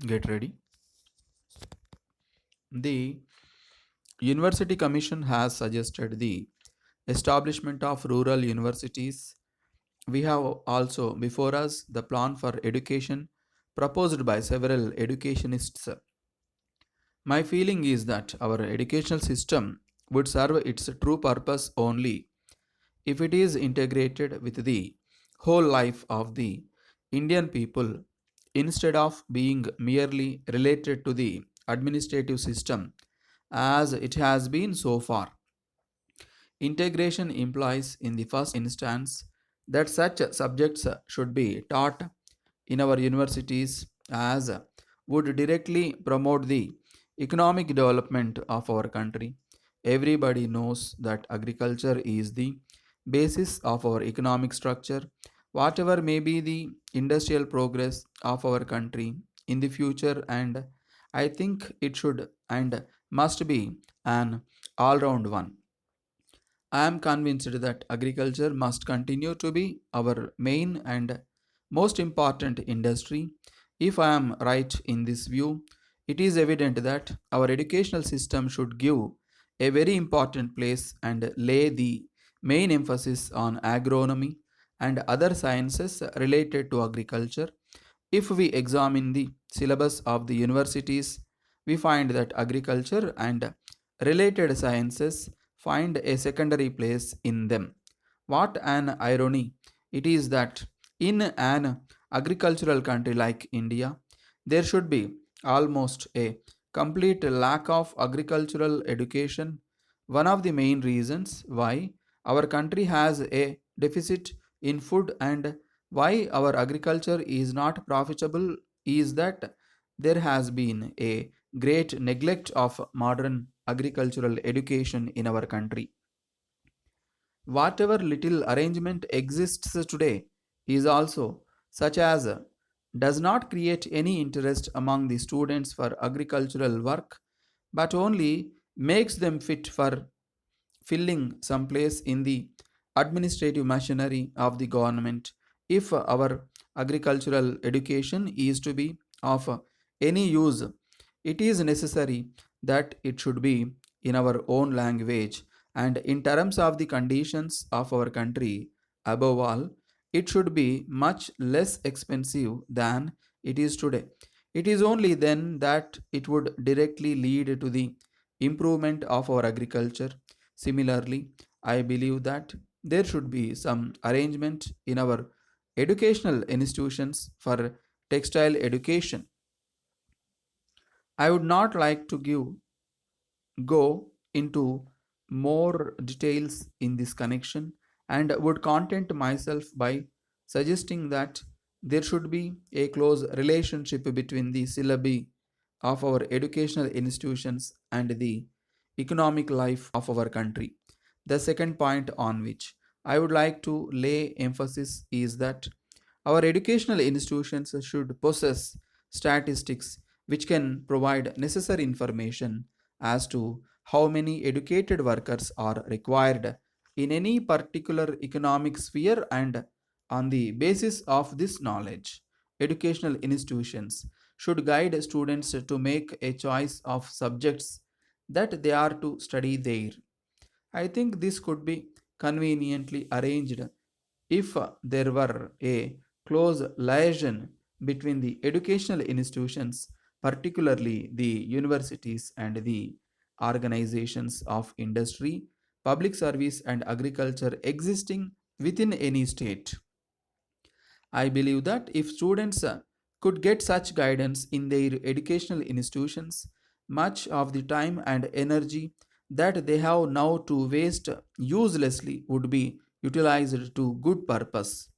Get ready. The University Commission has suggested the establishment of rural universities. We have also before us the plan for education proposed by several educationists. My feeling is that our educational system would serve its true purpose only if it is integrated with the whole life of the Indian people instead of being merely related to the administrative system as it has been so far. Integration implies, in the first instance, that such subjects should be taught in our universities as would directly promote the economic development of our country. Everybody knows that agriculture is the basis of our economic structure. Whatever may be the industrial progress of our country in the future, and I think it should and must be an all round one. I am convinced that agriculture must continue to be our main and most important industry. If I am right in this view, it is evident that our educational system should give a very important place and lay the main emphasis on agronomy and other sciences related to agriculture. If we examine the syllabus of the universities, we find that agriculture and related sciences find a secondary place in them. What an irony it is that in an agricultural country like India, there should be almost a complete lack of agricultural education. One of the main reasons why our country has a deficit in food and why our agriculture is not profitable is that there has been a great neglect of modern agricultural education in our country. Whatever little arrangement exists today is also such as does not create any interest among the students for agricultural work but only makes them fit for filling some place in the administrative machinery of the government. If our agricultural education is to be of any use, it is necessary that it should be in our own language and in terms of the conditions of our country. Above all, it should be much less expensive than it is today. It is only then that it would directly lead to the improvement of our agriculture. Similarly, I believe that there should be some arrangement in our educational institutions for textile education. I would not like to go into more details in this connection and would content myself by suggesting that there should be a close relationship between the syllabi of our educational institutions and the economic life of our country. The second point on which I would like to lay emphasis is that our educational institutions should possess statistics which can provide necessary information as to how many educated workers are required in any particular economic sphere, and on the basis of this knowledge, educational institutions should guide students to make a choice of subjects that they are to study there. I think this could be conveniently arranged if there were a close liaison between the educational institutions, particularly the universities and the organizations of industry, public service, and agriculture existing within any state. I believe that if students could get such guidance in their educational institutions, much of the time and energy that they have now to waste uselessly would be utilized to good purpose.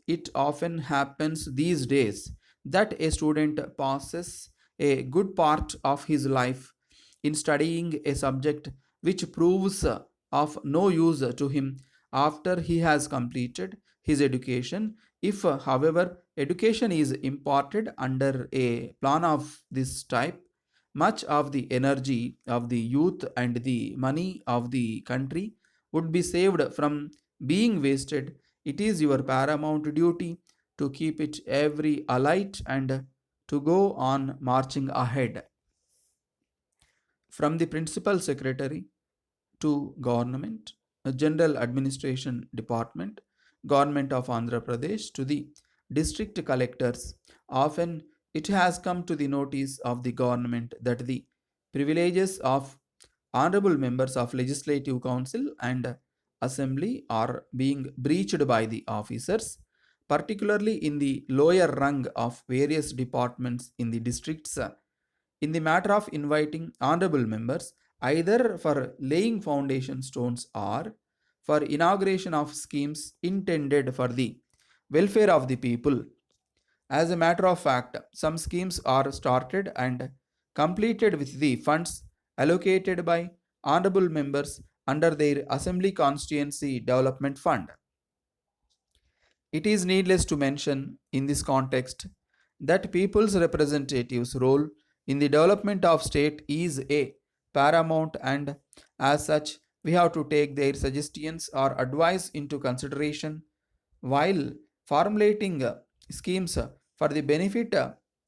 It often happens these days that a student passes a good part of his life in studying a subject which proves of no use to him after he has completed his education. If, however, education is imparted under a plan of this type, much of the energy of the youth and the money of the country would be saved from being wasted. It is your paramount duty to keep it every alight and to go on marching ahead from the principal secretary to government, general administration department, government of Andhra Pradesh to the district collectors. Often it has come to the notice of the government that the privileges of honorable members of legislative council and assembly are being breached by the officers, particularly in the lower rung of various departments in the districts, in the matter of inviting honorable members either for laying foundation stones or for inauguration of schemes intended for the welfare of the people. As a matter of fact, some schemes are started and completed with the funds allocated by honorable members under their Assembly Constituency Development Fund. It is needless to mention in this context that people's representatives' role in the development of state is a paramount, and as such we have to take their suggestions or advice into consideration while formulating schemes for the benefit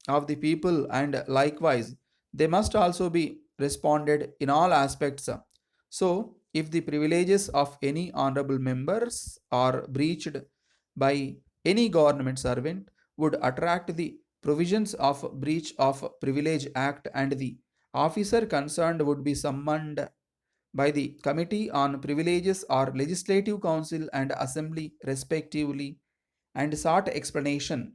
of the people, and likewise they must also be responded in all aspects. So if the privileges of any honorable members are breached by any government servant would attract the provisions of breach of privilege act, and the officer concerned would be summoned by the committee on privileges or legislative council and assembly respectively and sought explanation.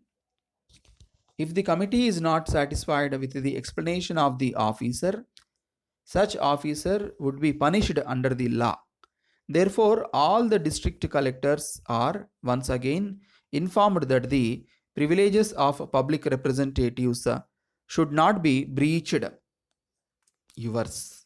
If the committee is not satisfied with the explanation of the officer, such officer would be punished under the law. Therefore, all the district collectors are once again informed that the privileges of public representatives should not be breached. Yours.